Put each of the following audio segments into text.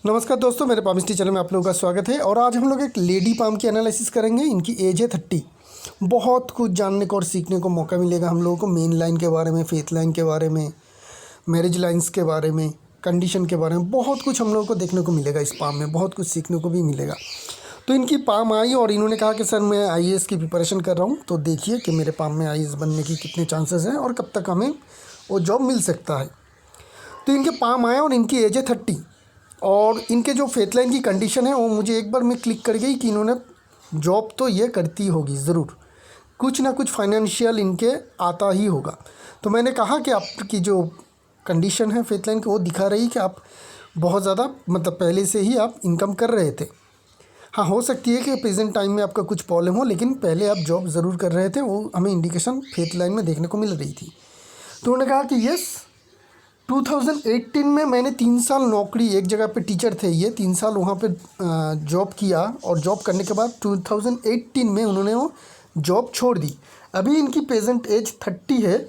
नमस्कार दोस्तों, मेरे पामिस्ट्री चैनल में आप लोगों का स्वागत है। और आज हम लोग एक लेडी पाम की एनालिसिस करेंगे। इनकी एज है 30। बहुत कुछ जानने को और सीखने को मौका मिलेगा हम लोगों को। मेन लाइन के बारे में, फेथ लाइन के बारे में, मैरिज लाइन्स के बारे में, कंडीशन के बारे में बहुत कुछ हम लोगों को देखने को मिलेगा। इस पाम में बहुत कुछ सीखने को भी मिलेगा। तो इनकी पाम आई और इन्होंने कहा कि सर मैं IAS की प्रिपरेशन कर रहा हूँ, तो देखिए कि मेरे पाम में IAS बनने की कितने चांसेस हैं और कब तक हमें वो जॉब मिल सकता है। तो इनके पाम आए और इनकी एज है 30 और इनके जो फेथ लाइन की कंडीशन है वो मुझे एक बार में क्लिक कर गई कि इन्होंने जॉब तो ये करती होगी ज़रूर, कुछ ना कुछ फाइनेंशियल इनके आता ही होगा। तो मैंने कहा कि आपकी जो कंडीशन है फेथ लाइन की वो दिखा रही कि आप बहुत ज़्यादा मतलब पहले से ही आप इनकम कर रहे थे। हाँ, हो सकती है कि प्रेजेंट टाइम में आपका कुछ प्रॉब्लम हो, लेकिन पहले आप जॉब ज़रूर कर रहे थे। वो हमें इंडिकेशन फेथ लाइन में देखने को मिल रही थी। तो उन्होंने कहा कि यस, 2018 में मैंने 3 साल नौकरी, एक जगह पे टीचर थे ये, 3 साल वहाँ पे जॉब किया और जॉब करने के बाद 2018 में उन्होंने वो जॉब छोड़ दी। अभी इनकी प्रेजेंट एज 30 है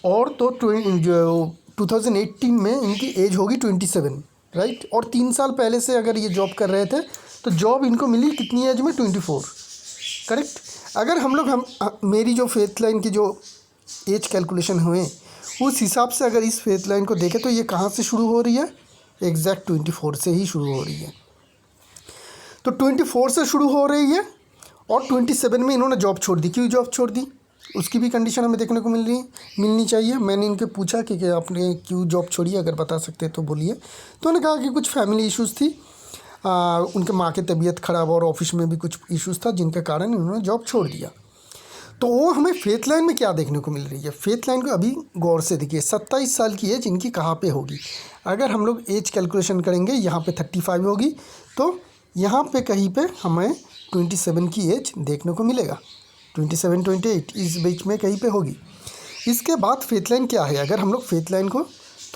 और तो 2018 में इनकी एज होगी 27, राइट। और 3 साल पहले से अगर ये जॉब कर रहे थे तो जॉब इनको मिली कितनी एज में, 24, करेक्ट। अगर हम लोग मेरी जो फेथ लाइन की जो एज कैलकुलेशन हुए उस हिसाब से अगर इस फेथ लाइन को देखें तो ये कहाँ से शुरू हो रही है, एग्जैक्ट 24 से ही शुरू हो रही है। तो 24 से शुरू हो रही है और 27 में इन्होंने जॉब छोड़ दी। क्यों जॉब छोड़ दी उसकी भी कंडीशन हमें देखने को मिलनी चाहिए। मैंने इनके पूछा कि आपने क्यों जॉब छोड़ी, अगर बता सकते तो बोलिए। तो उन्होंने कहा कि कुछ फैमिली इश्यूज़ थी, उनके माँ की तबीयत ख़राब और ऑफिस में भी कुछ इश्यूज़ था जिनके कारण इन्होंने जॉब छोड़ दिया। तो वो हमें फेथ लाइन में क्या देखने को मिल रही है। फेथ लाइन को अभी गौर से देखिए। 27 साल की एज इनकी कहाँ पे होगी। अगर हम लोग एज कैलकुलेशन करेंगे, यहाँ पे 35 होगी, तो यहाँ पे कहीं पे हमें 27 की एज देखने को मिलेगा। 27, 28 इस बीच में कहीं पे होगी। इसके बाद फेथ लाइन क्या है, अगर हम लोग फेथ लाइन को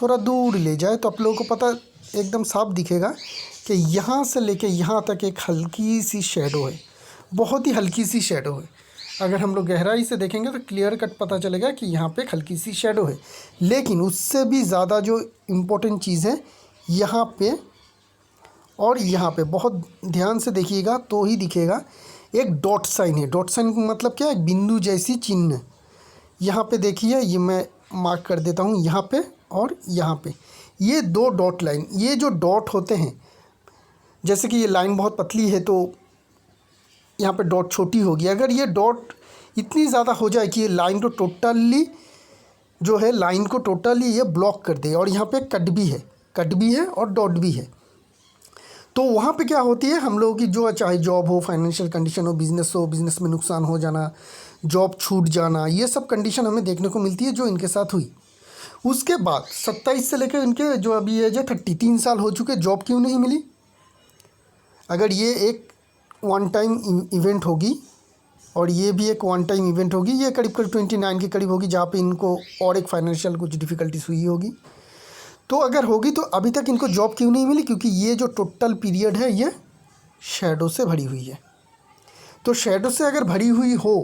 थोड़ा दूर ले जाए तो आप लोगों को पता एकदम साफ दिखेगा कि यहाँ से लेके यहाँ तक एक हल्की सी शेडो है, बहुत ही हल्की सी शेडो है। अगर हम लोग गहराई से देखेंगे तो क्लियर कट पता चलेगा कि यहाँ पे एक हल्की सी शेडो है। लेकिन उससे भी ज़्यादा जो इम्पोर्टेंट चीज़ है, यहाँ पे और यहाँ पे बहुत ध्यान से देखिएगा तो ही दिखेगा, एक डॉट साइन है। डॉट साइन का मतलब क्या है, एक बिंदु जैसी चिन्ह। यहाँ पे देखिए, ये मैं मार्क कर देता हूँ यहाँ पे और यहाँ पे, ये 2 डॉट लाइन। ये जो डॉट होते हैं, जैसे कि ये लाइन बहुत पतली है तो यहाँ पे डॉट छोटी होगी। अगर ये डॉट इतनी ज़्यादा हो जाए कि ये लाइन को टोटली जो है, लाइन को टोटली ये ब्लॉक कर दे, और यहाँ पे कट भी है और डॉट भी है, तो वहाँ पे क्या होती है, हम लोगों की जो चाहे जॉब हो, फाइनेंशियल कंडीशन हो, बिज़नेस में नुकसान हो जाना, जॉब छूट जाना, ये सब कंडीशन हमें देखने को मिलती है जो इनके साथ हुई। उसके बाद 27 से लेकर इनके जो अभी एज है 30, 3 साल हो चुके, जॉब क्यों नहीं मिली। अगर ये एक वन टाइम इवेंट होगी और ये भी एक वन टाइम इवेंट होगी, ये करीब 29 के करीब होगी, जहाँ पे इनको और एक फाइनेंशियल कुछ डिफ़िकल्टीज हुई होगी। तो अगर होगी तो अभी तक इनको जॉब क्यों नहीं मिली, क्योंकि ये जो टोटल पीरियड है ये शैडो से भरी हुई है। तो शैडो से अगर भरी हुई हो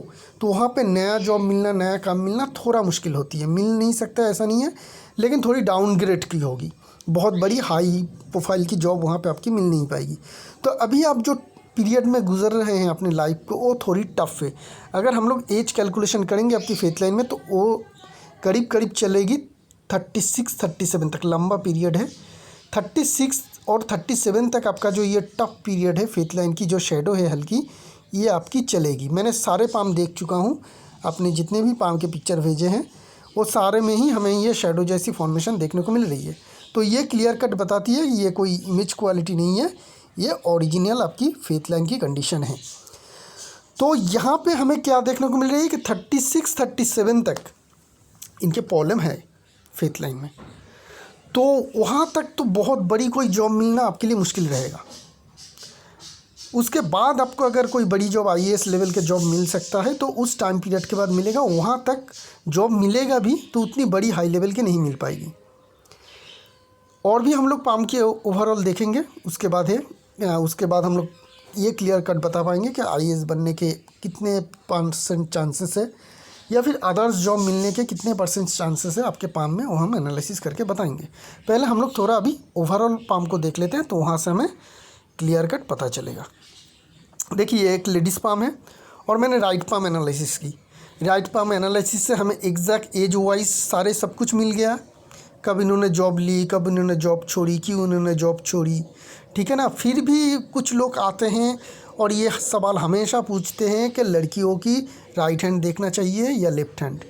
तो वहाँ पे नया जॉब मिलना, नया काम मिलना थोड़ा मुश्किल होती है। मिल नहीं सकता ऐसा नहीं है, लेकिन थोड़ी डाउनग्रेड की होगी। बहुत बड़ी हाई प्रोफाइल की जॉब वहाँ पे आपकी मिल नहीं पाएगी। तो अभी आप जो पीरियड में गुजर रहे हैं अपनी लाइफ को, वो थोड़ी टफ है। अगर हम लोग एज कैलकुलेशन करेंगे आपकी फेथ लाइन में तो वो करीब चलेगी 36, 37 तक। लंबा पीरियड है। 36 और 37 तक आपका जो ये टफ पीरियड है, फेथ लाइन की जो शेडो है हल्की, ये आपकी चलेगी। मैंने सारे पाम देख चुका हूँ, अपने जितने भी पाम के पिक्चर भेजे हैं वो सारे में ही हमें ये शेडो जैसी फॉर्मेशन देखने को मिल रही है। तो ये क्लियर कट बताती है ये कोई इमेज क्वालिटी नहीं है, ये ओरिजिनल आपकी फेथ लाइन की कंडीशन है। तो यहाँ पे हमें क्या देखने को मिल रही है कि 36, 37 तक इनके प्रॉब्लम है फेथ लाइन में। तो वहाँ तक तो बहुत बड़ी कोई जॉब मिलना आपके लिए मुश्किल रहेगा। उसके बाद आपको अगर कोई बड़ी जॉब IAS लेवल के जॉब मिल सकता है तो उस टाइम पीरियड के बाद मिलेगा। वहाँ तक जॉब मिलेगा भी तो उतनी बड़ी हाई लेवल की नहीं मिल पाएगी। और भी हम लोग पाम के ओवरऑल देखेंगे, उसके बाद हम लोग ये क्लियर कट बता पाएंगे कि IAS बनने के कितने % चांसेस है, या फिर अदर्स जॉब मिलने के कितने % चांसेस है आपके पाम में, वो हम एनालिसिस करके बताएंगे। पहले हम लोग थोड़ा अभी ओवरऑल पाम को देख लेते हैं, तो वहाँ से हमें क्लियर कट पता चलेगा। देखिए एक लेडीज़ पाम है और मैंने राइट पाम एनालिसिस की। राइट पाम एनालिसिस से हमें एग्जैक्ट एज वाइज सारे सब कुछ मिल गया, कब इन्होंने जॉब ली, कब इन्होंने जॉब छोड़ी, क्यों इन्होंने जॉब छोड़ी, ठीक है ना। फिर भी कुछ लोग आते हैं और ये सवाल हमेशा पूछते हैं कि लड़कियों की राइट हैंड देखना चाहिए या लेफ़्ट हैंड।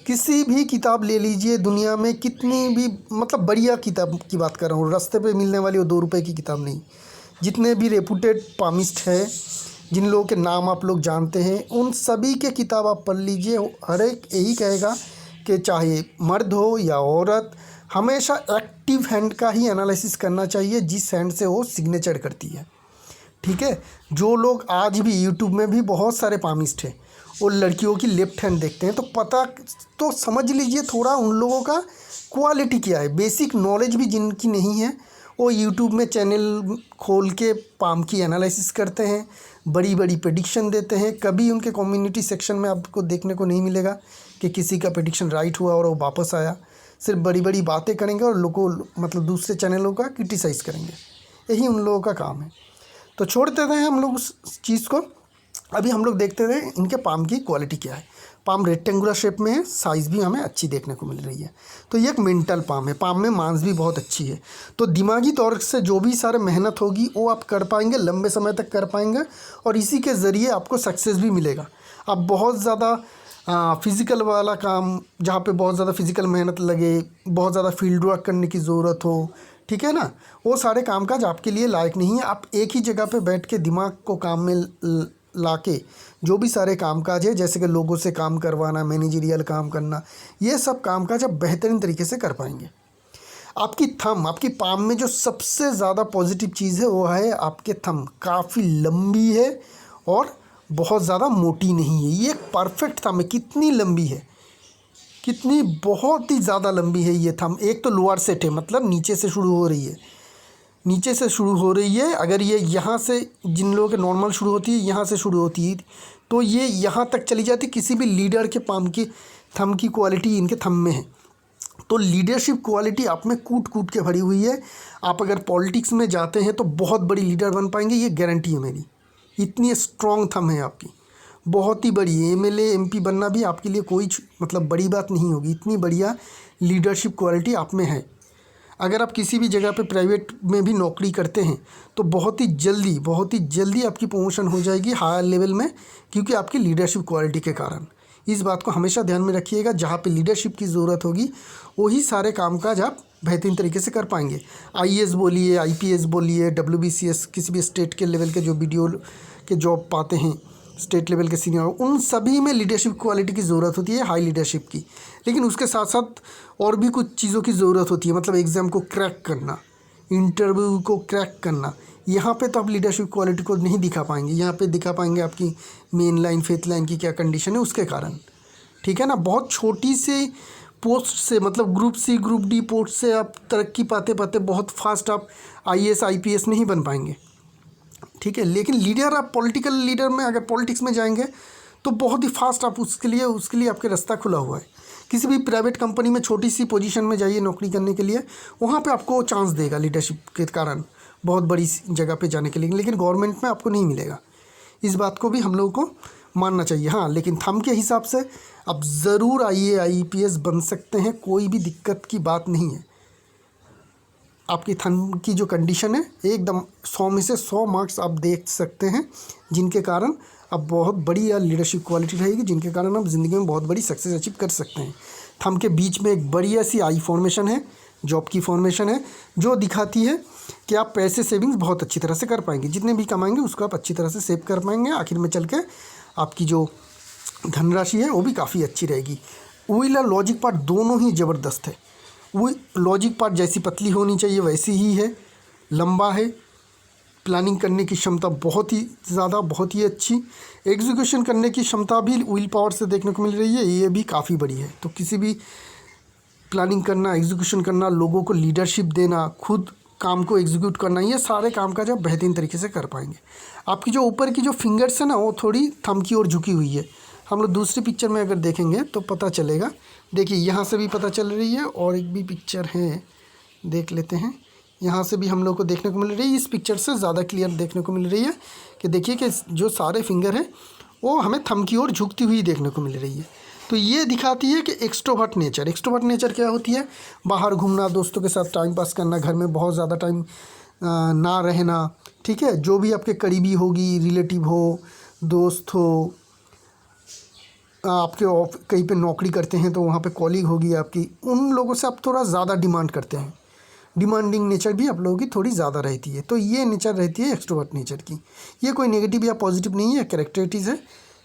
किसी भी किताब ले लीजिए, दुनिया में कितनी भी मतलब बढ़िया किताब की बात कर रहा हूँ, रास्ते पे मिलने वाली वो 2 रुपए की किताब नहीं, जितने भी रेपुटेड पामिस्ट है, जिन लोगों के नाम आप लोग जानते हैं, उन सभी के किताब आप पढ़ लीजिए। हर एक यही कहेगा कि चाहे मर्द हो या औरत, हमेशा एक्टिव हैंड का ही एनालिसिस करना चाहिए, जिस हैंड से वो सिग्नेचर करती है, ठीक है। जो लोग आज भी यूट्यूब में भी बहुत सारे पामिस्ट हैं, वो लड़कियों की लेफ्ट हैंड देखते हैं, तो पता तो समझ लीजिए थोड़ा उन लोगों का क्वालिटी क्या है। बेसिक नॉलेज भी जिनकी नहीं है, वो यूट्यूब में चैनल खोल के पाम की एनालिसिस करते हैं, बड़ी बड़ी प्रेडिक्शन देते हैं। कभी उनके कम्युनिटी सेक्शन में आपको देखने को नहीं मिलेगा कि किसी का प्रेडिक्शन राइट हुआ और वो वापस आया। सिर्फ बड़ी बड़ी बातें करेंगे और लोगों मतलब दूसरे चैनलों का क्रिटिसाइज़ करेंगे, यही उन लोगों का काम है। तो छोड़ देते हैं हम लोग उस चीज़ को। अभी हम लोग देखते थे इनके पाम की क्वालिटी क्या है। पाम रेक्टेंगुलर शेप में है, साइज़ भी हमें अच्छी देखने को मिल रही है। तो ये एक मेंटल पाम है, पाम में मांस भी बहुत अच्छी है। तो दिमागी तौर से जो भी सारे मेहनत होगी वो आप कर पाएंगे, लंबे समय तक कर पाएंगे, और इसी के ज़रिए आपको सक्सेस भी मिलेगा। अब बहुत ज़्यादा फिज़िकल वाला काम, जहाँ पे बहुत ज़्यादा फिज़िकल मेहनत लगे, बहुत ज़्यादा फील्ड वर्क करने की ज़रूरत हो, ठीक है ना, वो सारे कामकाज आपके लिए लायक नहीं है। आप एक ही जगह पे बैठ के दिमाग को काम में लाके जो भी सारे कामकाज है, जैसे कि लोगों से काम करवाना, मैनेजरियल काम करना, ये सब कामकाज आप बेहतरीन तरीके से कर पाएंगे। आपकी थंब, आपकी पाम में जो सबसे ज़्यादा पॉजिटिव चीज़ है वो है आपके थंब काफ़ी लंबी है और बहुत ज़्यादा मोटी नहीं है। ये एक परफेक्ट थंब है। कितनी लंबी है, कितनी बहुत ही ज़्यादा लंबी है ये थंब। एक तो लोअर सेट है, मतलब नीचे से शुरू हो रही है, नीचे से शुरू हो रही है। अगर ये यहाँ से, जिन लोगों के नॉर्मल शुरू होती है, यहाँ से शुरू होती है, तो ये यहाँ तक चली जाती। किसी भी लीडर के पाम की थंब की क्वालिटी इनके थंब में है। तो लीडरशिप क्वालिटी आप में कूट कूट के भरी हुई है। आप अगर पॉलिटिक्स में जाते हैं तो बहुत बड़ी लीडर बन पाएंगे, ये गारंटी है मेरी। इतनी स्ट्रॉन्ग थंब है आपकी, बहुत ही बड़ी। एमएलए एमपी बनना भी आपके लिए कोई मतलब बड़ी बात नहीं होगी, इतनी बढ़िया लीडरशिप क्वालिटी आप में है। अगर आप किसी भी जगह पे प्राइवेट में भी नौकरी करते हैं तो बहुत ही जल्दी आपकी प्रमोशन हो जाएगी हायर लेवल में, क्योंकि आपकी लीडरशिप क्वालिटी के कारण। इस बात को हमेशा ध्यान में रखिएगा, जहाँ पे लीडरशिप की ज़रूरत होगी वही सारे कामकाज आप बेहतरीन तरीके से कर पाएंगे। आईएएस बोलिए, आईपीएस बोलिए, डब्ल्यूबीसीएस, किसी भी स्टेट के लेवल के जो बीडीओ के जॉब पाते हैं, स्टेट लेवल के सीनियर, उन सभी में लीडरशिप क्वालिटी की ज़रूरत होती है, हाई लीडरशिप की। लेकिन उसके साथ साथ और भी कुछ चीज़ों की ज़रूरत होती है, मतलब एग्ज़ाम को क्रैक करना, इंटरव्यू को क्रैक करना। यहाँ पे तो आप लीडरशिप क्वालिटी को नहीं दिखा पाएंगे, यहाँ पे दिखा पाएंगे आपकी मेन लाइन, फेथ लाइन की क्या कंडीशन है उसके कारण, ठीक है ना। बहुत छोटी सी पोस्ट से, मतलब group C group D post से आप तरक्की पाते पाते बहुत फास्ट आप आईएएस आईपीएस नहीं बन पाएंगे, ठीक है। लेकिन लीडर, आप पॉलिटिकल लीडर में अगर पॉलिटिक्स में जाएंगे तो बहुत ही फास्ट आप उसके लिए आपके रास्ता खुला हुआ है। किसी भी प्राइवेट कंपनी में छोटी सी पोजीशन में जाइए नौकरी करने के लिए, वहाँ पे आपको चांस देगा लीडरशिप के कारण बहुत बड़ी जगह पे जाने के लिए, लेकिन गवर्नमेंट में आपको नहीं मिलेगा। इस बात को भी हम लोगों को मानना चाहिए। हाँ, लेकिन थंब के हिसाब से आप ज़रूर आईएएस बन सकते हैं, कोई भी दिक्कत की बात नहीं है। आपकी थंब की जो कंडीशन है एकदम 100 में से 100 मार्क्स आप देख सकते हैं, जिनके कारण अब बहुत बड़ी लीडरशिप क्वालिटी रहेगी, जिनके कारण आप ज़िंदगी में बहुत बड़ी सक्सेस अचीव कर सकते हैं। थंब के बीच में एक बढ़िया सी आई फॉर्मेशन है, जॉब की फॉर्मेशन है, जो दिखाती है कि आप पैसे सेविंग्स बहुत अच्छी तरह से कर पाएंगे। जितने भी कमाएंगे उसको आप अच्छी तरह से सेव कर पाएंगे। आखिर में चल के आपकी जो धनराशि है वो भी काफ़ी अच्छी रहेगी। विल और लॉजिक पार्ट दोनों ही ज़बरदस्त है। वो लॉजिक पार्ट जैसी पतली होनी चाहिए वैसी ही है, लंबा है। प्लानिंग करने की क्षमता बहुत ही ज़्यादा, बहुत ही अच्छी। एग्जीक्यूशन करने की क्षमता भी विल पावर से देखने को मिल रही है, ये भी काफ़ी बड़ी है। तो किसी भी प्लानिंग करना, एग्जीक्यूशन करना, लोगों को लीडरशिप देना, खुद काम को एग्जीक्यूट करना, ये सारे काम काज आप बेहतरीन तरीके से कर पाएंगे। आपकी जो ऊपर की जो फिंगर्स है ना, वो थंब की ओर झुकी हुई है। हम लोग दूसरी पिक्चर में अगर देखेंगे तो पता चलेगा। देखिए यहाँ से भी पता चल रही है, और एक भी पिक्चर है, देख लेते हैं। यहाँ से भी हम लोग को देखने को मिल रही है, इस पिक्चर से ज़्यादा क्लियर देखने को मिल रही है कि देखिए कि जो सारे फिंगर हैं वो हमें थंब की ओर झुकती हुई देखने को मिल रही है। तो ये दिखाती है कि एक्सट्रोवर्ट नेचर। एक्सट्रोवर्ट नेचर क्या होती है? बाहर घूमना, दोस्तों के साथ टाइम पास करना, घर में बहुत ज़्यादा टाइम ना रहना, ठीक है। जो भी आपके करीबी होगी, रिलेटिव हो, दोस्त हो, आपके कहीं पे नौकरी करते हैं तो वहाँ पे कॉलीग होगी आपकी, उन लोगों से आप थोड़ा ज़्यादा डिमांड करते हैं। डिमांडिंग नेचर भी आप लोगों की थोड़ी ज़्यादा रहती है। तो ये नेचर रहती है एक्सट्रोवर्ट नेचर की। ये कोई नेगेटिव या पॉजिटिव नहीं है, कैरेक्टरिटीज़ है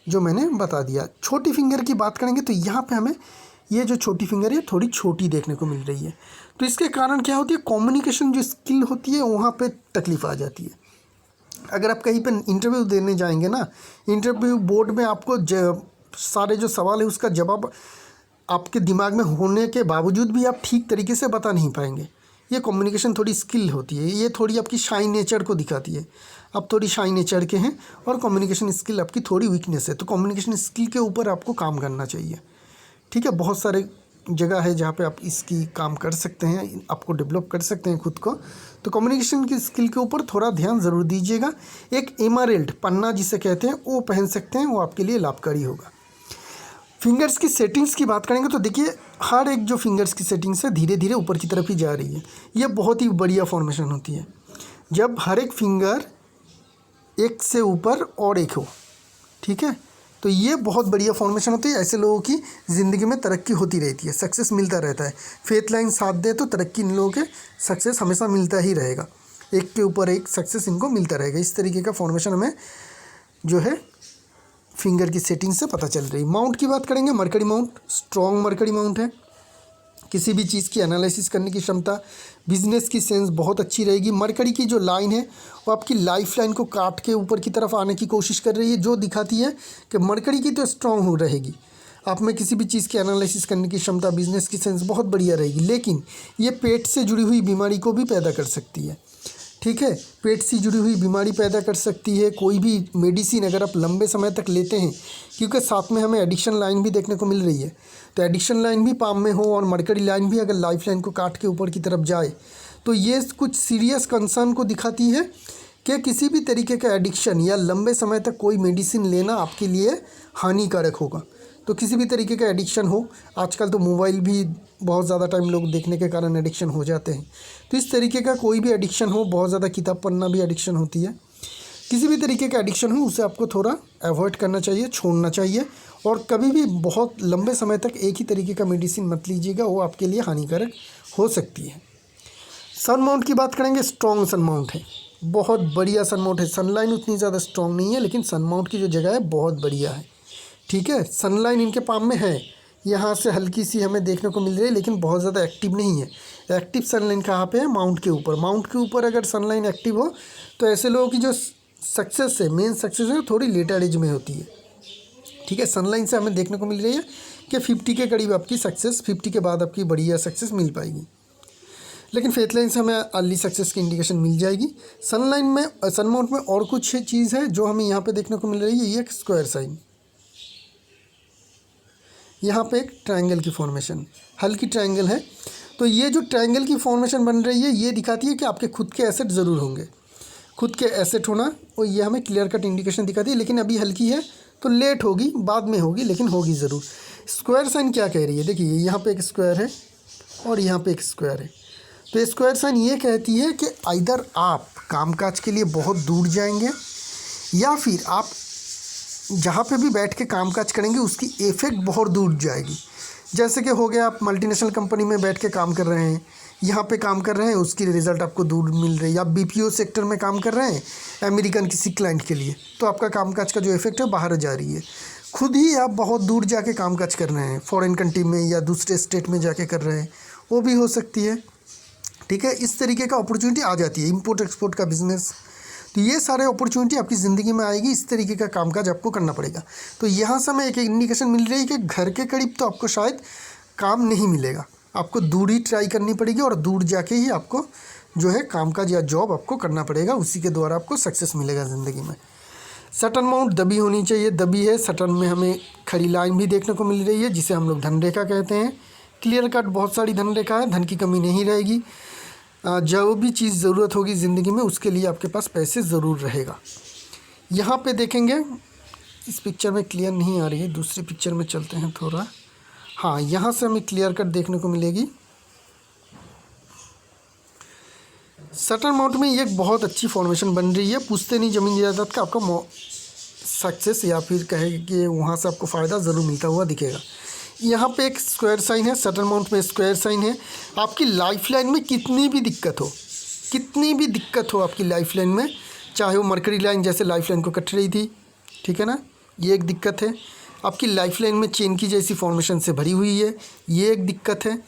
जो मैंने बता दिया। छोटी फिंगर की बात करेंगे तो यहाँ पे हमें ये जो छोटी फिंगर है थोड़ी छोटी देखने को मिल रही है। तो इसके कारण क्या होती है, कम्युनिकेशन जो स्किल होती है वहाँ पे तकलीफ़ आ जाती है। अगर आप कहीं पे इंटरव्यू देने जाएंगे ना, इंटरव्यू बोर्ड में आपको सारे जो सवाल है उसका जवाब आपके दिमाग में होने के बावजूद भी आप ठीक तरीके से बता नहीं पाएंगे। ये कम्युनिकेशन थोड़ी स्किल होती है, ये थोड़ी आपकी शाई नेचर को दिखाती है। आप थोड़ी शाई नेचर के हैं और कम्युनिकेशन स्किल आपकी थोड़ी वीकनेस है। तो कम्युनिकेशन स्किल के ऊपर आपको काम करना चाहिए, ठीक है। बहुत सारे जगह है जहाँ पे आप इसकी काम कर सकते हैं, आपको डेवलप कर सकते हैं खुद को। तो कम्युनिकेशन की स्किल के ऊपर थोड़ा ध्यान ज़रूर दीजिएगा। एक एमराल्ड पन्ना जिसे कहते हैं वो पहन सकते हैं, वो आपके लिए लाभकारी होगा। फिंगर्स की सेटिंग्स की बात करेंगे तो देखिए हर एक जो फिंगर्स की सेटिंग्स है धीरे धीरे ऊपर की तरफ ही जा रही है। यह बहुत ही बढ़िया फॉर्मेशन होती है जब हर एक फिंगर एक से ऊपर और एक हो, ठीक है। तो ये बहुत बढ़िया फॉर्मेशन होती है। ऐसे लोगों की ज़िंदगी में तरक्की होती रहती है, सक्सेस मिलता रहता है। फेथ लाइन साथ दे तो तरक्की इन लोगों के सक्सेस हमेशा मिलता ही रहेगा, एक के ऊपर एक सक्सेस इनको मिलता रहेगा। इस तरीके का फॉर्मेशन हमें जो है फिंगर की सेटिंग से पता चल रही। माउंट की बात करेंगे, mercury mount strong mercury mount है। किसी भी चीज़ की एनालिसिस करने की क्षमता, बिजनेस की सेंस बहुत अच्छी रहेगी। मरकरी की जो लाइन है वो आपकी लाइफ लाइन को काट के ऊपर की तरफ आने की कोशिश कर रही है, जो दिखाती है कि मरकरी की तो स्ट्रॉन्ग हो रहेगी। आप में किसी भी चीज़ की एनालिसिस करने की क्षमता, बिजनेस की सेंस बहुत बढ़िया रहेगी। लेकिन ये पेट से जुड़ी हुई बीमारी को भी पैदा कर सकती है, ठीक है। पेट से जुड़ी हुई बीमारी पैदा कर सकती है। कोई भी मेडिसिन अगर आप लंबे समय तक लेते हैं, क्योंकि साथ में हमें एडिक्शन लाइन भी देखने को मिल रही है, तो एडिक्शन लाइन भी पाम में हो और मरकरी लाइन भी अगर लाइफ लाइन को काट के ऊपर की तरफ जाए तो ये कुछ सीरियस कंसर्न को दिखाती है कि किसी भी तरीके का एडिक्शन या लंबे समय तक कोई मेडिसिन लेना आपके लिए हानिकारक होगा। तो किसी भी तरीके का एडिक्शन हो, आजकल तो मोबाइल भी बहुत ज़्यादा टाइम लोग देखने के कारण एडिक्शन हो जाते हैं। तो इस तरीके का कोई भी एडिक्शन हो, बहुत ज़्यादा किताब पढ़ना भी एडिक्शन होती है। किसी भी तरीके का एडिक्शन हो उसे आपको थोड़ा अवॉइड करना चाहिए, छोड़ना चाहिए। और कभी भी बहुत लंबे समय तक एक ही तरीके का मेडिसिन मत लीजिएगा, वो आपके लिए हानिकारक हो सकती है। सन माउंट की बात करेंगे, स्ट्रॉन्ग सन माउंट है, बहुत बढ़िया सन माउंट है। सनलाइन उतनी ज़्यादा स्ट्रॉन्ग नहीं है, लेकिन सन माउंट की जो जगह है बहुत बढ़िया है, ठीक है। सनलाइन इनके पाम में है, यहाँ से हल्की सी हमें देखने को मिल रही है, लेकिन बहुत ज़्यादा एक्टिव नहीं है। एक्टिव सनलाइन कहाँ पे है? माउंट के ऊपर। माउंट के ऊपर अगर सनलाइन एक्टिव हो तो ऐसे लोगों की जो सक्सेस है, मेन सक्सेस है, थोड़ी लेटर एज में होती है, ठीक है। सनलाइन से हमें देखने को मिल रही है कि 50 के करीब आपकी सक्सेस, 50 के बाद आपकी बढ़िया सक्सेस मिल पाएगी। लेकिन फेथ लाइन से हमें अर्ली सक्सेस की इंडिकेशन मिल जाएगी। सनलाइन में, सन माउंट में और कुछ चीज़ है जो हमें यहाँ पे देखने को मिल रही है। ये एक स्क्वायर साइन, यहाँ पे एक ट्रायंगल की फॉर्मेशन, हल्की ट्रायंगल है। तो ये जो ट्रायंगल की फॉर्मेशन बन रही है ये दिखाती है कि आपके खुद के एसेट ज़रूर होंगे। खुद के एसेट होना और ये हमें क्लियर कट इंडिकेशन दिखाती है। लेकिन अभी हल्की है तो लेट होगी, बाद में होगी, लेकिन होगी ज़रूर। स्क्वायर साइन क्या कह रही है? देखिए यहाँ पे एक स्क्वायर है और यहाँ पे एक स्क्वायर है। तो स्क्वायर साइन ये कहती है कि आइदर आप कामकाज के लिए बहुत दूर जाएंगे या फिर आप जहाँ पे भी बैठ के कामकाज करेंगे उसकी इफ़ेक्ट बहुत दूर जाएगी। जैसे कि हो गया, आप मल्टीनेशनल कंपनी में बैठ के काम कर रहे हैं, यहाँ पे काम कर रहे हैं, उसकी रिज़ल्ट आपको दूर मिल रही है। आप बीपीओ सेक्टर में काम कर रहे हैं अमेरिकन किसी क्लाइंट के लिए, तो आपका कामकाज का जो इफ़ेक्ट है बाहर जा रही है। खुद ही आप बहुत दूर जाके कामकाज कर रहे हैं, फॉरेन कंट्री में या दूसरे स्टेट में जाके कर रहे हैं, वो भी हो सकती है, ठीक है। इस तरीके का अपॉर्चुनिटी आ जाती है, इंपोर्ट एक्सपोर्ट का बिज़नेस। तो ये सारे अपॉर्चुनिटी आपकी ज़िंदगी में आएगी। इस तरीके का कामकाज आपको करना पड़ेगा। तो यहाँ से हमें एक इंडिकेशन मिल रही है कि घर के करीब तो आपको शायद काम नहीं मिलेगा, आपको दूर ही ट्राई करनी पड़ेगी और दूर जाके ही आपको जो है कामकाज या जॉब आपको करना पड़ेगा, उसी के द्वारा आपको सक्सेस मिलेगा ज़िंदगी में। सटन माउंट दबी होनी चाहिए, दबी है। सटन में हमें खड़ी लाइन भी देखने को मिल रही है जिसे हम लोग धन रेखा कहते हैं। क्लियर कट बहुत सारी धन रेखा है, धन की कमी नहीं रहेगी। जो भी चीज़ ज़रूरत होगी ज़िंदगी में उसके लिए आपके पास पैसे ज़रूर रहेगा। यहाँ पे देखेंगे, इस पिक्चर में क्लियर नहीं आ रही है, दूसरी पिक्चर में चलते हैं थोड़ा। हाँ, यहाँ से हमें क्लियर कट देखने को मिलेगी। सटन माउंट में ये एक बहुत अच्छी फॉर्मेशन बन रही है। पूछते नहीं ज़मीन जायदाद का आपका सक्सेस या फिर कहे कि वहाँ से आपको फ़ायदा ज़रूर मिलता हुआ दिखेगा। यहाँ पे एक स्क्वायर साइन है, सटन माउंट में स्क्वायर साइन है। आपकी लाइफ लाइन में कितनी भी दिक्कत हो आपकी लाइफ लाइन में, चाहे वो मरकरी लाइन जैसे लाइफ लाइन को कट रही थी, ठीक है ना, ये एक दिक्कत है। आपकी लाइफ लाइन में चेन की जैसी फॉर्मेशन से भरी हुई है, ये एक दिक्कत है।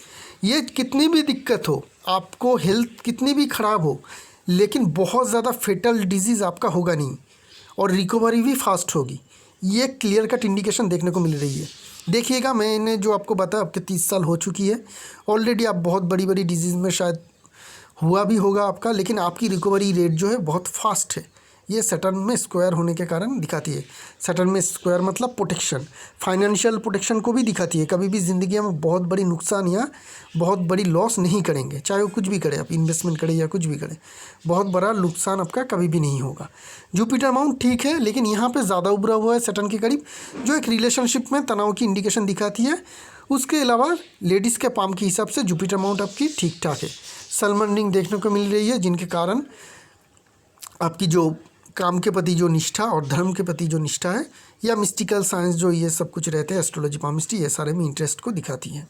ये कितनी भी दिक्कत हो, आपको हेल्थ कितनी भी ख़राब हो, लेकिन बहुत ज़्यादा फेटल डिजीज़ आपका होगा नहीं और रिकवरी भी फास्ट होगी। ये क्लियर कट इंडिकेशन देखने को मिल रही है। देखिएगा, मैंने जो आपको बताया, आपके 30 साल हो चुकी है ऑलरेडी, आप बहुत बड़ी बड़ी डिजीज़ में शायद हुआ भी होगा आपका, लेकिन आपकी रिकवरी रेट जो है बहुत फास्ट है। ये सटर्न में स्क्वायर होने के कारण दिखाती है। सटर्न में स्क्वायर मतलब प्रोटेक्शन, फाइनेंशियल प्रोटेक्शन को भी दिखाती है। कभी भी ज़िंदगी में बहुत बड़ी नुकसान या बहुत बड़ी लॉस नहीं करेंगे, चाहे वो कुछ भी करें, आप इन्वेस्टमेंट करें या कुछ भी करें, बहुत बड़ा नुकसान आपका कभी भी नहीं होगा। जुपिटर माउंट ठीक है, लेकिन यहाँ पर ज़्यादा उभरा हुआ है सटर्न के करीब, जो एक रिलेशनशिप में तनाव की इंडिकेशन दिखाती है। उसके अलावा लेडीज़ के पाम के हिसाब से जुपिटर माउंट आपकी ठीक ठाक है। सलमन रिंग देखने को मिल रही है, जिनके कारण आपकी जो काम के प्रति जो निष्ठा और धर्म के प्रति जो निष्ठा है, या मिस्टिकल साइंस जो ये सब कुछ रहते हैं, एस्ट्रोलॉजी, पामिस्ट्री, ये सारे में इंटरेस्ट को दिखाती है।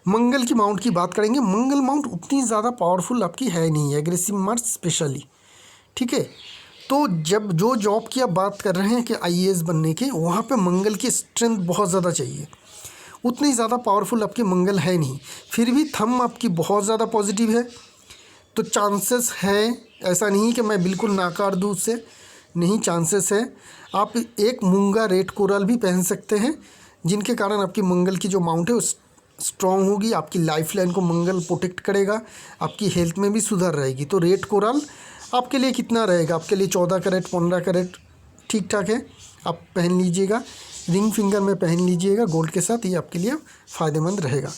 मंगल की माउंट की बात करेंगे, मंगल माउंट उतनी ज़्यादा पावरफुल आपकी है नहीं, एग्रेसिव मार्च स्पेशली, ठीक है। तो जब जो जॉब की आप बात कर रहे हैं कि IAS बनने के, वहाँ पे मंगल की स्ट्रेंथ बहुत ज़्यादा चाहिए। उतनी ज़्यादा पावरफुल आपकी मंगल है नहीं, फिर भी थंब आपकी बहुत ज़्यादा पॉजिटिव है, तो चांसेस है, ऐसा नहीं कि मैं बिल्कुल नाकार दूँ उससे, नहीं, चांसेस है। आप एक मूंगा रेड कोरल भी पहन सकते हैं, जिनके कारण आपकी मंगल की जो माउंट है वो स्ट्रॉन्ग होगी, आपकी लाइफ लाइन को मंगल प्रोटेक्ट करेगा, आपकी हेल्थ में भी सुधार रहेगी। तो रेड कोरल आपके लिए कितना रहेगा, आपके लिए 14 कैरेट 15 कैरेट ठीक ठाक है, आप पहन लीजिएगा, रिंग फिंगर में पहन लीजिएगा गोल्ड के साथ, ये आपके लिए फ़ायदेमंद रहेगा।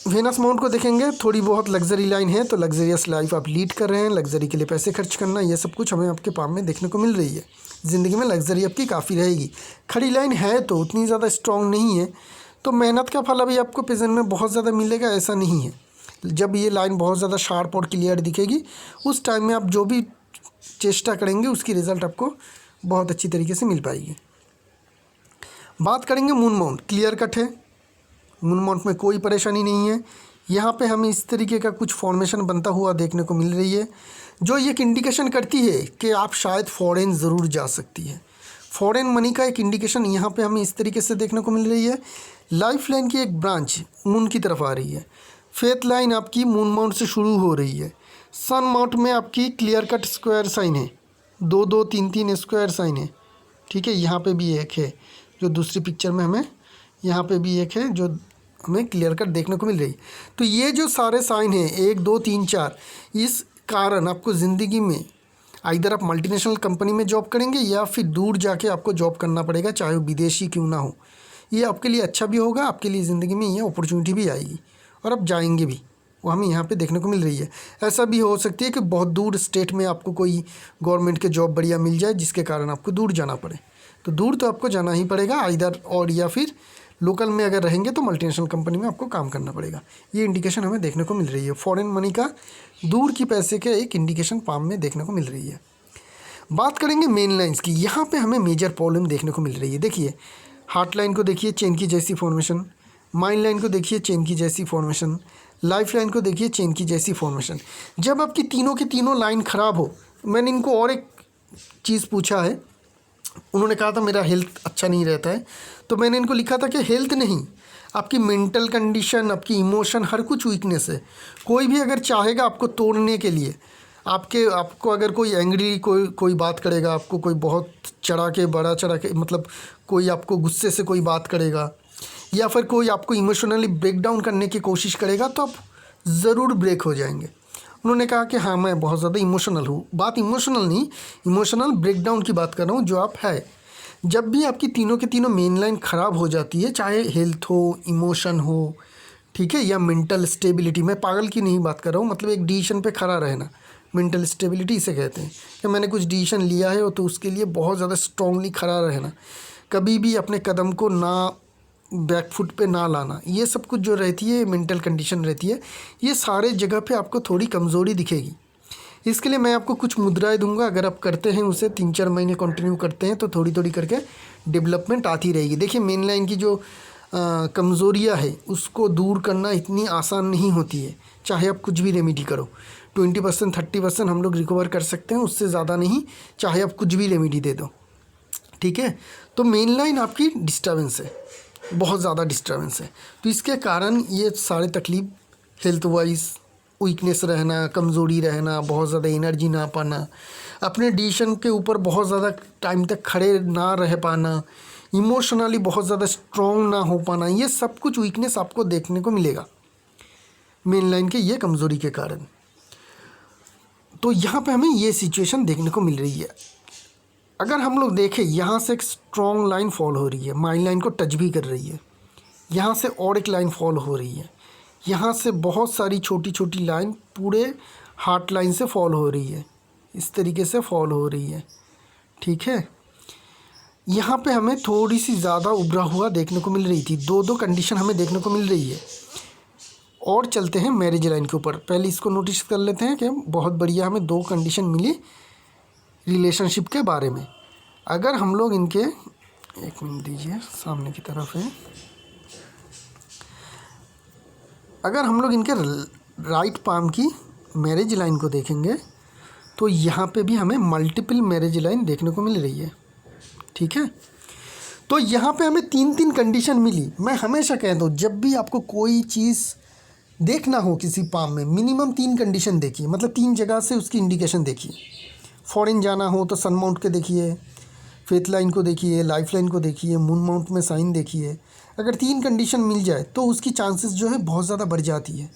वेनस माउंट को देखेंगे, थोड़ी बहुत लग्जरी लाइन है, तो लग्जरियस लाइफ आप लीड कर रहे हैं, लग्जरी के लिए पैसे खर्च करना, ये सब कुछ हमें आपके पाम में देखने को मिल रही है। ज़िंदगी में लग्जरी आपकी काफ़ी रहेगी। खड़ी लाइन है तो उतनी ज़्यादा स्ट्रॉन्ग नहीं है, तो मेहनत का फल अभी आपको प्रेजेंट में बहुत ज़्यादा मिलेगा ऐसा नहीं है। जब ये लाइन बहुत ज़्यादा शार्प और क्लियर दिखेगी, उस टाइम में आप जो भी चेष्टा करेंगे उसकी रिज़ल्ट आपको बहुत अच्छी तरीके से मिल पाएगी। बात करेंगे मून माउंट, क्लियर कट है, मून माउंट में कोई परेशानी नहीं है। यहाँ पे हमें इस तरीके का कुछ फॉर्मेशन बनता हुआ देखने को मिल रही है, जो एक इंडिकेशन करती है कि आप शायद फॉरेन ज़रूर जा सकती है। फॉरेन मनी का एक इंडिकेशन यहाँ पे हमें इस तरीके से देखने को मिल रही है। लाइफ लाइन की एक ब्रांच मून की तरफ आ रही है, फेथ लाइन आपकी मून माउंट से शुरू हो रही है। सन माउंट में आपकी क्लियर कट स्क्वायर साइन है, 2-2 3-3 स्क्वायर साइन है, ठीक है। यहाँ पे भी एक है, जो दूसरी पिक्चर में हमें यहाँ पे भी एक है जो हमें क्लियर कट देखने को मिल रही। तो ये जो सारे साइन हैं 1 2 3 4, इस कारण आपको ज़िंदगी में इधर आप मल्टीनेशनल कंपनी में जॉब करेंगे या फिर दूर जाके आपको जॉब करना पड़ेगा, चाहे वो विदेशी क्यों ना हो। ये आपके लिए अच्छा भी होगा, आपके लिए ज़िंदगी में ये अपॉर्चुनिटी भी आएगी और आप जाएंगे भी, वो हमें यहाँ पे देखने को मिल रही है। ऐसा भी हो सकती है कि बहुत दूर स्टेट में आपको कोई गवर्नमेंट के जॉब बढ़िया मिल जाए, जिसके कारण आपको दूर जाना पड़े। तो दूर तो आपको जाना ही पड़ेगा इधर, और या फिर लोकल में अगर रहेंगे तो मल्टीनेशनल कंपनी में आपको काम करना पड़ेगा। ये इंडिकेशन हमें देखने को मिल रही है। फॉरेन मनी का दूर की पैसे के एक इंडिकेशन पाम में देखने को मिल रही है। बात करेंगे मेन लाइंस की, यहाँ पे हमें मेजर प्रॉब्लम देखने को मिल रही है। देखिए, हार्ट लाइन को देखिए, चेन की जैसी फॉर्मेशन, माइंड लाइन को देखिए, चेन की जैसी फॉर्मेशन, लाइफ लाइन को देखिए, चेन की जैसी फॉर्मेशन। जब आपकी तीनों की तीनों लाइन ख़राब हो, मैंने इनको और एक चीज़ पूछा है, उन्होंने कहा था मेरा हेल्थ अच्छा नहीं रहता है, तो मैंने इनको लिखा था कि हेल्थ नहीं, आपकी मेंटल कंडीशन, आपकी इमोशन, हर कुछ वीकनेस है। कोई भी अगर चाहेगा आपको तोड़ने के लिए, आपको अगर कोई एंग्री कोई बात करेगा, आपको कोई बहुत बड़ा चढ़ा के मतलब कोई आपको गुस्से से कोई बात करेगा, या फिर कोई आपको इमोशनली ब्रेक डाउन करने की कोशिश करेगा, तो आप ज़रूर ब्रेक हो जाएंगे। उन्होंने कहा कि हाँ मैं बहुत ज़्यादा इमोशनल हूँ। बात इमोशनल नहीं, इमोशनल ब्रेकडाउन की बात कर रहा हूँ जो आप है। जब भी आपकी तीनों के तीनों मेन लाइन ख़राब हो जाती है, चाहे हेल्थ हो, इमोशन हो, ठीक है, या मेंटल स्टेबिलिटी, मैं पागल की नहीं बात कर रहा हूँ, मतलब एक डिसीजन पे खड़ा रहना, मेंटल स्टेबिलिटी इसे कहते हैं कि मैंने कुछ डिसीजन लिया है तो उसके लिए बहुत ज़्यादा स्ट्रांगली खड़ा रहना, कभी भी अपने कदम को ना बैक फुट पे ना लाना, ये सब कुछ जो रहती है मेंटल कंडीशन रहती है, ये सारे जगह पे आपको थोड़ी कमज़ोरी दिखेगी। इसके लिए मैं आपको कुछ मुद्राएं दूंगा, अगर आप करते हैं उसे 3-4 महीने कंटिन्यू करते हैं तो थोड़ी थोड़ी करके डेवलपमेंट आती रहेगी। देखिए मेन लाइन की जो कमज़ोरियाँ है उसको दूर करना इतनी आसान नहीं होती है, चाहे आप कुछ भी रेमेडी करो। 20% 30% हम लोग रिकवर कर सकते हैं, उससे ज़्यादा नहीं, चाहे आप कुछ भी रेमेडी दे दो, ठीक है। तो मेन लाइन आपकी डिस्टर्बेंस है, बहुत ज़्यादा डिस्टर्बेंस है, तो इसके कारण ये सारे तकलीफ, हेल्थ वाइज वीकनेस रहना, कमज़ोरी रहना, बहुत ज़्यादा एनर्जी ना पाना, अपने डिसीजन के ऊपर बहुत ज़्यादा टाइम तक खड़े ना रह पाना, इमोशनली बहुत ज़्यादा स्ट्रॉन्ग ना हो पाना, ये सब कुछ वीकनेस आपको देखने को मिलेगा मेन लाइन के ये कमज़ोरी के कारण। तो यहाँ पे हमें ये सिचुएशन देखने को मिल रही है। अगर हम लोग देखें, यहाँ से एक स्ट्रॉन्ग लाइन फॉल हो रही है, माइन लाइन को टच भी कर रही है, यहाँ से और एक लाइन फॉल हो रही है, यहाँ से बहुत सारी छोटी छोटी लाइन पूरे हार्ट लाइन से फॉल हो रही है, इस तरीके से फॉल हो रही है, ठीक है। यहाँ पे हमें थोड़ी सी ज़्यादा उभरा हुआ देखने को मिल रही थी, दो कंडीशन हमें देखने को मिल रही है। और चलते हैं मैरिज लाइन के ऊपर, पहले इसको नोटिस कर लेते हैं कि बहुत बढ़िया हमें 2 कंडीशन मिली रिलेशनशिप के बारे में। अगर हम लोग इनके, एक मिनट दीजिए, सामने की तरफ है, अगर हम लोग इनके राइट पाम की मैरिज लाइन को देखेंगे तो यहाँ पे भी हमें मल्टीपल मैरिज लाइन देखने को मिल रही है, ठीक है। तो यहाँ पे हमें 3 कंडीशन मिली। मैं हमेशा कहता हूँ जब भी आपको कोई चीज़ देखना हो किसी पाम में, मिनिमम 3 कंडीशन देखिए, मतलब 3 जगह से उसकी इंडिकेशन देखिए। फॉरेन जाना हो तो सन माउंट के देखिए, फेथ लाइन को देखिए, लाइफ लाइन को देखिए, मून माउंट में साइन देखिए। अगर 3 कंडीशन मिल जाए तो उसकी चांसेस जो है बहुत ज़्यादा बढ़ जाती है।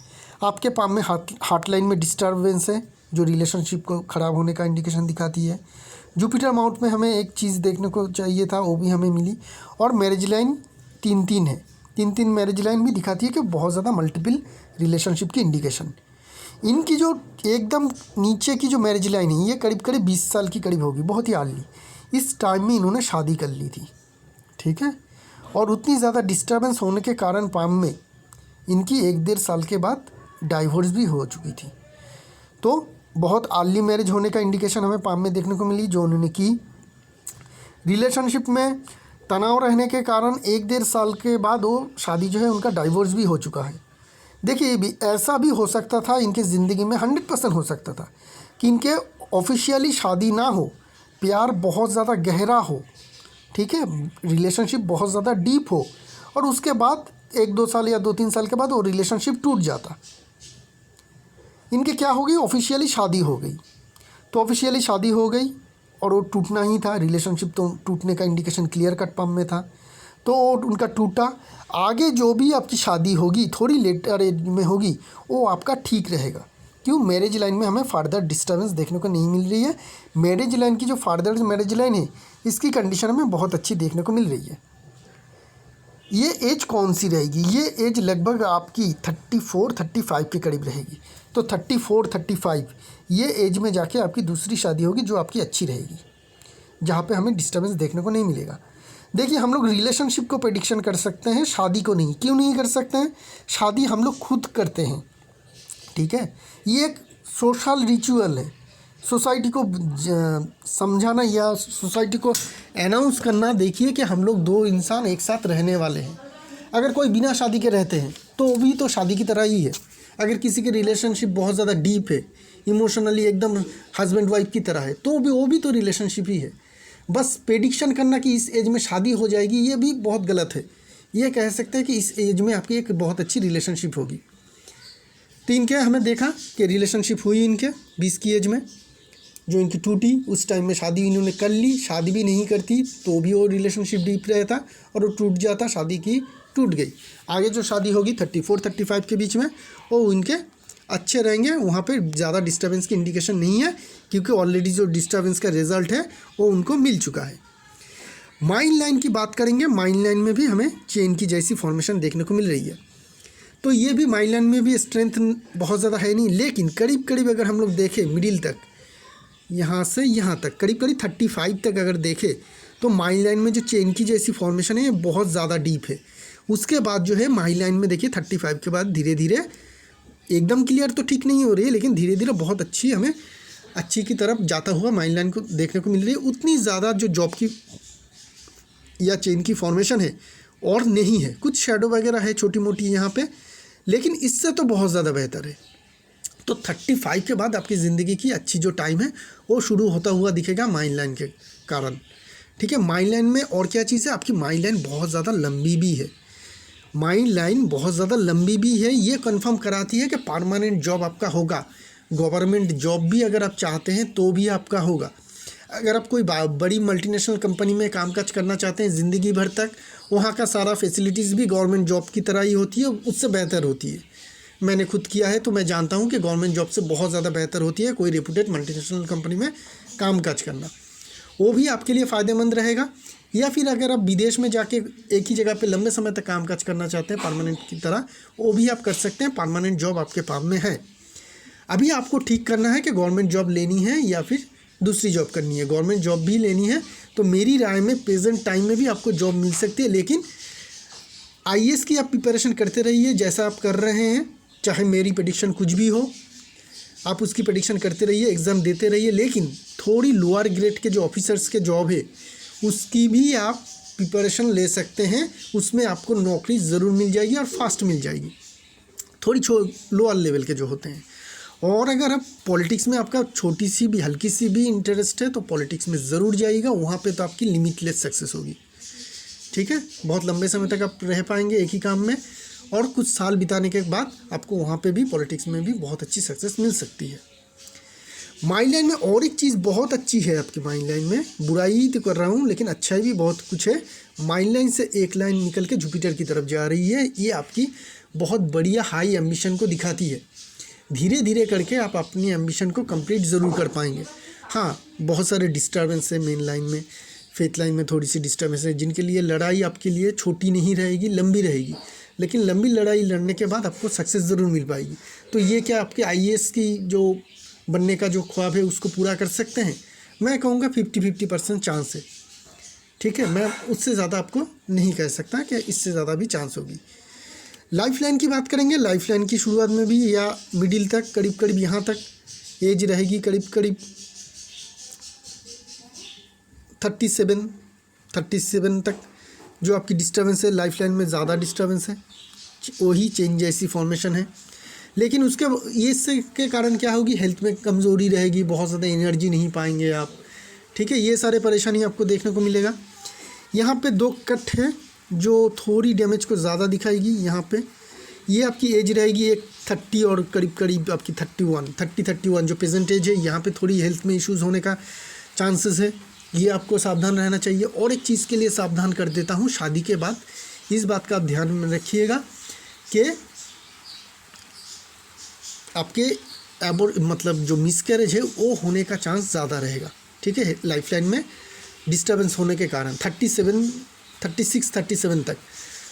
आपके पाम में हार्ट लाइन में डिस्टर्बेंस है जो रिलेशनशिप को ख़राब होने का इंडिकेशन दिखाती है। जुपिटर माउंट में हमें एक चीज़ देखने को चाहिए था, वो भी हमें मिली। और मैरिज लाइन 3 है, 3 मैरिज लाइन भी दिखाती है कि बहुत ज़्यादा मल्टीपल रिलेशनशिप की इंडिकेशन। इनकी जो एकदम नीचे की जो मैरिज लाइन है ये करीब करीब 20 साल की करीब होगी, बहुत ही अर्ली। इस टाइम में इन्होंने शादी कर ली थी, ठीक है। और उतनी ज़्यादा डिस्टर्बेंस होने के कारण पाम में इनकी 1-1.5 साल के बाद डाइवोर्स भी हो चुकी थी। तो बहुत अर्ली मैरिज होने का इंडिकेशन हमें पाम में देखने को मिली जो उन्होंने की। रिलेशनशिप में तनाव रहने के कारण 1-1.5 साल के बाद वो शादी जो है उनका डाइवोर्स भी हो चुका है। देखिए भी ऐसा भी हो सकता था इनके ज़िंदगी में, 100% हो सकता था कि इनके ऑफिशियली शादी ना हो, प्यार बहुत ज़्यादा गहरा हो, ठीक है, रिलेशनशिप बहुत ज़्यादा डीप हो, और उसके बाद 1-2 साल या 2-3 साल के बाद वो रिलेशनशिप टूट जाता। इनके क्या हो गई, ऑफिशियली शादी हो गई। तो ऑफिशियली शादी हो गई और वो टूटना ही था, रिलेशनशिप तो टूटने का इंडिकेशन क्लियर कट पाम में था, तो उनका टूटा। आगे जो भी आपकी शादी होगी थोड़ी लेटर एज में होगी वो आपका ठीक रहेगा। क्यों, मैरिज लाइन में हमें फार्दर डिस्टर्बेंस देखने को नहीं मिल रही है। मैरिज लाइन की जो फार्दर मैरिज लाइन है इसकी कंडीशन हमें बहुत अच्छी देखने को मिल रही है। ये एज कौन सी रहेगी, ये एज लगभग आपकी 34-35 के करीब रहेगी। तो 34-35 ये एज में जाके आपकी दूसरी शादी होगी जो आपकी अच्छी रहेगी, जहाँ पे हमें डिस्टर्बेंस देखने को नहीं मिलेगा। देखिए हम लोग रिलेशनशिप को प्रेडिक्शन कर सकते हैं, शादी को नहीं। क्यों नहीं कर सकते हैं, शादी हम लोग खुद करते हैं, ठीक है। ये एक सोशल रिचुअल है, सोसाइटी को समझाना या सोसाइटी को अनाउंस करना। देखिए कि हम लोग 2 इंसान एक साथ रहने वाले हैं। अगर कोई बिना शादी के रहते हैं तो वो भी तो शादी की तरह ही है। अगर किसी की रिलेशनशिप बहुत ज़्यादा डीप है, इमोशनली एकदम हस्बैंड वाइफ की तरह है, तो वो भी तो रिलेशनशिप ही है। बस प्रेडिक्शन करना कि इस एज में शादी हो जाएगी ये भी बहुत गलत है। ये कह सकते हैं कि इस एज में आपकी एक बहुत अच्छी रिलेशनशिप होगी। तो इनके हमें देखा कि रिलेशनशिप हुई इनके 20 की एज में, जो इनकी टूटी। उस टाइम में शादी इन्होंने कर ली, शादी भी नहीं करती तो भी वो रिलेशनशिप डीप रहता और वो टूट जाता, शादी की टूट गई। आगे जो शादी होगी 34-35 के बीच में वो इनके अच्छे रहेंगे, वहाँ पे ज़्यादा डिस्टर्बेंस की इंडिकेशन नहीं है, क्योंकि ऑलरेडी जो डिस्टर्बेंस का रिजल्ट है वो उनको मिल चुका है। माइन लाइन की बात करेंगे, माइन लाइन में भी हमें चेन की जैसी फॉर्मेशन देखने को मिल रही है। तो ये भी माइन लाइन में भी स्ट्रेंथ बहुत ज़्यादा है नहीं, लेकिन करीब करीब अगर हम लोग देखें मिडिल तक, यहाँ से यहाँ तक करीब करीब 35 तक अगर देखें, तो माइन लाइन में जो चेन की जैसी फॉर्मेशन है ये बहुत ज़्यादा डीप है। उसके बाद जो है माइन लाइन में देखिए 35 के बाद धीरे धीरे एकदम क्लियर तो ठीक नहीं हो रही है, लेकिन धीरे धीरे बहुत अच्छी हमें अच्छी की तरफ जाता हुआ माइन लाइन को देखने को मिल रही है। उतनी ज़्यादा जो जॉब की या चेन की फॉर्मेशन है और नहीं है, कुछ शेडो वगैरह है छोटी मोटी यहाँ पे, लेकिन इससे तो बहुत ज़्यादा बेहतर है। तो 35 के बाद आपकी ज़िंदगी की अच्छी जो टाइम है वो शुरू होता हुआ दिखेगा माइन लाइन के कारण। ठीक है, माइन लाइन में और क्या चीज़ है, आपकी माइन लाइन बहुत ज़्यादा लंबी भी है। माइन लाइन बहुत ज़्यादा लंबी भी है, ये कंफर्म कराती है कि परमानेंट जॉब आपका होगा। गवर्नमेंट जॉब भी अगर आप चाहते हैं तो भी आपका होगा। अगर आप कोई बड़ी मल्टीनेशनल कंपनी में कामकाज करना चाहते हैं ज़िंदगी भर तक, वहाँ का सारा फैसिलिटीज़ भी गवर्नमेंट जॉब की तरह ही होती है, उससे बेहतर होती है। मैंने खुद किया है तो मैं जानता हूँ कि गवर्नमेंट जॉब से बहुत ज़्यादा बेहतर होती है कोई रेपुटेड मल्टीनेशनल कंपनी में कामकाज करना। वो भी आपके लिए फ़ायदेमंद रहेगा। या फिर अगर आप विदेश में जाके एक ही जगह पे लंबे समय तक कामकाज करना चाहते हैं परमानेंट की तरह, वो भी आप कर सकते हैं। परमानेंट जॉब आपके पास में है। अभी आपको ठीक करना है कि गवर्नमेंट जॉब लेनी है या फिर दूसरी जॉब करनी है। गवर्नमेंट जॉब भी लेनी है तो मेरी राय में प्रेजेंट टाइम में भी आपको जॉब मिल सकती है, लेकिन आईएएस की आप प्रिपरेशन करते रहिए जैसा आप कर रहे हैं। चाहे मेरी प्रेडिक्शन कुछ भी हो, आप उसकी प्रेडिक्शन करते रहिए, एग्ज़ाम देते रहिए, लेकिन थोड़ी लोअर ग्रेड के जो ऑफिसर्स के जॉब है उसकी भी आप प्रिपरेशन ले सकते हैं। उसमें आपको नौकरी ज़रूर मिल जाएगी और फास्ट मिल जाएगी, थोड़ी लोअर लेवल के जो होते हैं। और अगर आप पॉलिटिक्स में आपका छोटी सी भी हल्की सी भी इंटरेस्ट है तो पॉलिटिक्स में ज़रूर जाइएगा, वहाँ पे तो आपकी लिमिटलेस सक्सेस होगी। ठीक है, बहुत लंबे समय तक आप रह पाएंगे एक ही काम में, और कुछ साल बिताने के बाद आपको वहाँ पे भी पॉलिटिक्स में भी बहुत अच्छी सक्सेस मिल सकती है। माइन लाइन में और एक चीज़ बहुत अच्छी है आपकी माइन लाइन में, बुराई तो कर रहा हूँ लेकिन अच्छाई भी बहुत कुछ है। माइन लाइन से एक लाइन निकल के जुपिटर की तरफ जा रही है, ये आपकी बहुत बढ़िया हाई एम्बिशन को दिखाती है। धीरे धीरे करके आप अपनी एम्बिशन को कंप्लीट ज़रूर कर पाएंगे। हाँ, बहुत सारे डिस्टर्बेंस है मेन लाइन में, फेथ लाइन में थोड़ी सी डिस्टर्बेंस है, जिनके लिए लड़ाई आपके लिए छोटी नहीं रहेगी, लंबी रहेगी। लेकिन लंबी लड़ाई लड़ने के बाद आपको सक्सेस ज़रूर मिल पाएगी। तो ये क्या आपके आईएएस की जो बनने का जो ख्वाब है उसको पूरा कर सकते हैं? मैं कहूँगा 50-50% चांस है। ठीक है, मैं उससे ज़्यादा आपको नहीं कह सकता कि इससे ज़्यादा भी चांस होगी। लाइफ लाइन की बात करेंगे, लाइफ लाइन की शुरुआत में भी या मिडिल तक करीब करीब यहाँ तक एज रहेगी, करीब करीब 37 तक जो आपकी डिस्टर्बेंस है लाइफ लाइन में, ज़्यादा डिस्टर्बेंस है, वही चेंज जैसी फॉर्मेशन है। लेकिन उसके ये इससे के कारण क्या होगी, हेल्थ में कमज़ोरी रहेगी, बहुत ज़्यादा एनर्जी नहीं पाएंगे आप। ठीक है, ये सारे परेशानी आपको देखने को मिलेगा। यहाँ पे 2 कट है जो थोड़ी डैमेज को ज़्यादा दिखाएगी। यहाँ पे ये आपकी एज रहेगी एक 30 और करीब करीब आपकी 31 जो प्रेजेंट एज है, यहाँ पे थोड़ी हेल्थ में इश्यूज़ होने का चांसेस है। ये आपको सावधान रहना चाहिए। और एक चीज़ के लिए सावधान कर देता हूँ, शादी के बाद इस बात का आप ध्यान में रखिएगा कि आपके मतलब जो मिसकैरेज है वो होने का चांस ज़्यादा रहेगा। ठीक है, लाइफ लाइन में डिस्टर्बेंस होने के कारण 36-37 तक,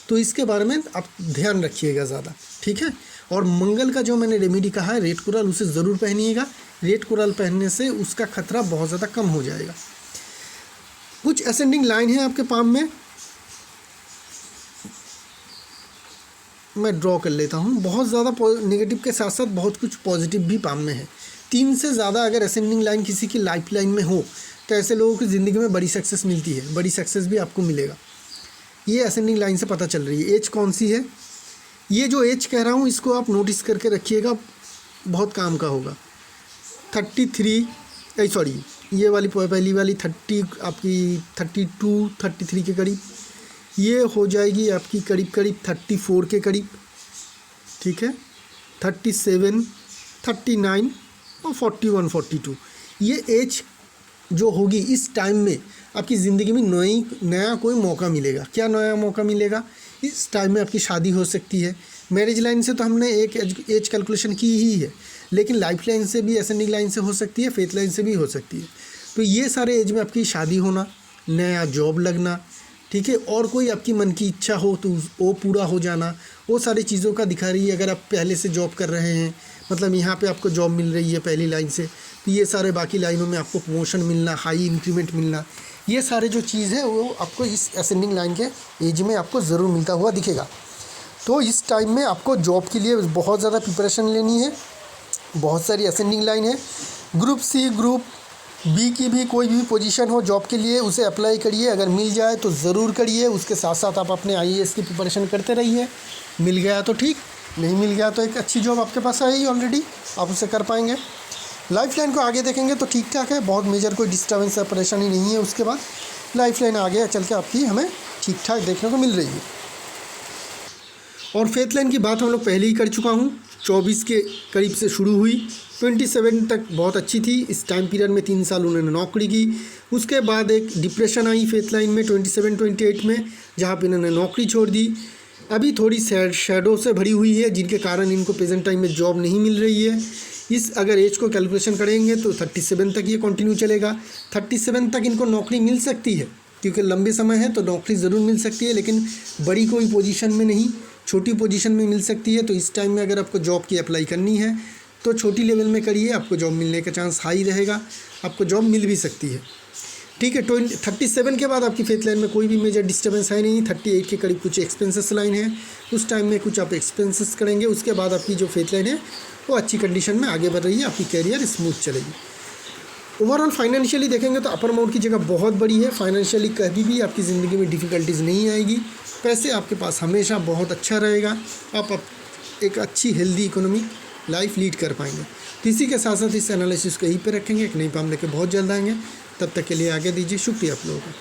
तो इसके बारे में आप ध्यान रखिएगा ज़्यादा। ठीक है, और मंगल का जो मैंने रेमेडी कहा है रेड कोरल, उसे ज़रूर पहनिएगा। रेड कोरल पहनने से उसका खतरा बहुत ज़्यादा कम हो जाएगा। कुछ असेंडिंग लाइन है आपके पाम में, मैं ड्रॉ कर लेता हूँ। बहुत ज़्यादा नेगेटिव के साथ साथ बहुत कुछ पॉजिटिव भी पाम में है। 3 से ज़्यादा अगर असेंडिंग लाइन किसी की लाइफ लाइन में हो तो ऐसे लोगों की ज़िंदगी में बड़ी सक्सेस मिलती है, बड़ी सक्सेस भी आपको मिलेगा। ये असेंडिंग लाइन से पता चल रही है। एज कौन सी है, ये जो एज कह रहा हूँ इसको आप नोटिस करके रखिएगा, बहुत काम का होगा। 33 ये वाली पहली वाली 30 आपकी 32-33 के करीब, ये हो जाएगी आपकी करीब करीब 34 के करीब। ठीक है, 37, 39 और 41-42 ये एज जो होगी इस टाइम में आपकी ज़िंदगी में नया कोई मौका मिलेगा। क्या नया मौका मिलेगा? इस टाइम में आपकी शादी हो सकती है, मैरिज लाइन से तो हमने एक एज कैलकुलेशन की ही है, लेकिन लाइफ लाइन से भी, असेंडिंग लाइन से हो सकती है, फेथ लाइन से भी हो सकती है। तो ये सारे एज में आपकी शादी होना, नया जॉब लगना, ठीक है, और कोई आपकी मन की इच्छा हो तो वो पूरा हो जाना, वो सारी चीज़ों का दिखा रही है। अगर आप पहले से जॉब कर रहे हैं, मतलब यहाँ पे आपको जॉब मिल रही है पहली लाइन से, तो ये सारे बाकी लाइनों में आपको प्रमोशन मिलना, हाई इंक्रीमेंट मिलना, ये सारे जो चीज़ है वो आपको इस असेंडिंग लाइन के एज में आपको ज़रूर मिलता हुआ दिखेगा। तो इस टाइम में आपको जॉब के लिए बहुत ज़्यादा प्रिपरेशन लेनी है। बहुत सारी असेंडिंग लाइन है। ग्रुप सी, ग्रुप बी की भी कोई भी पोजीशन हो जॉब के लिए, उसे अप्लाई करिए। अगर मिल जाए तो ज़रूर करिए। उसके साथ साथ आप अपने IAS की प्रिपरेशन करते रहिए। मिल गया तो ठीक, नहीं मिल गया तो एक अच्छी जॉब आपके पास है ही ऑलरेडी, आप उसे कर पाएंगे। लाइफ लाइन को आगे देखेंगे तो ठीक ठाक है, बहुत मेजर कोई डिस्टर्बेंस या परेशानी नहीं है। उसके बाद लाइफ लाइन आगे चल के आपकी हमें ठीक ठाक देखने को मिल रही है। और फेथ लाइन की बात हम लोग पहले ही कर चुका हूँ। 24 के करीब से शुरू हुई, 27 तक बहुत अच्छी थी। इस टाइम पीरियड में 3 साल उन्होंने नौकरी की। उसके बाद एक डिप्रेशन आई फेथ लाइन में 27-28 में, जहाँ पे इन्होंने नौकरी छोड़ दी। अभी थोड़ी शैडो से भरी हुई है, जिनके कारण इनको प्रेजेंट टाइम में जॉब नहीं मिल रही है। इस अगर एज को कैलकुलेशन करेंगे तो 37 तक ये कंटिन्यू चलेगा। 37 तक इनको नौकरी मिल सकती है, क्योंकि लंबे समय है तो नौकरी ज़रूर मिल सकती है, लेकिन बड़ी कोई पोजीशन में नहीं, छोटी पोजीशन में मिल सकती है। तो इस टाइम में अगर आपको जॉब की अप्लाई करनी है तो छोटी लेवल में करिए, आपको जॉब मिलने का चांस हाई रहेगा, आपको जॉब मिल भी सकती है। ठीक है, 37 के बाद आपकी फेथ लाइन में कोई भी मेजर डिस्टर्बेंस है नहीं। 38 के करीब कुछ एक्सपेंसेस लाइन है, उस टाइम में कुछ आप एक्सपेंसेस करेंगे। उसके बाद आपकी जो फेथ लाइन है वो अच्छी कंडीशन में आगे बढ़ रही है, आपकी कैरियर स्मूथ चलेगी। ओवरऑल फाइनेंशियली देखेंगे तो अपर अमाउंट की जगह बहुत बड़ी है। फाइनेंशियली कभी भी आपकी ज़िंदगी में डिफ़िकल्टीज़ नहीं आएगी। पैसे आपके पास हमेशा बहुत अच्छा रहेगा। आप एक अच्छी हेल्दी इकोनॉमिक लाइफ लीड कर पाएंगे। तो इसी के साथ साथ इस एनालिसिस को यहीं पे रखेंगे। एक नई पाम लेके बहुत जल्द आएंगे। तब तक के लिए आगे दीजिए। शुक्रिया आप लोगों का।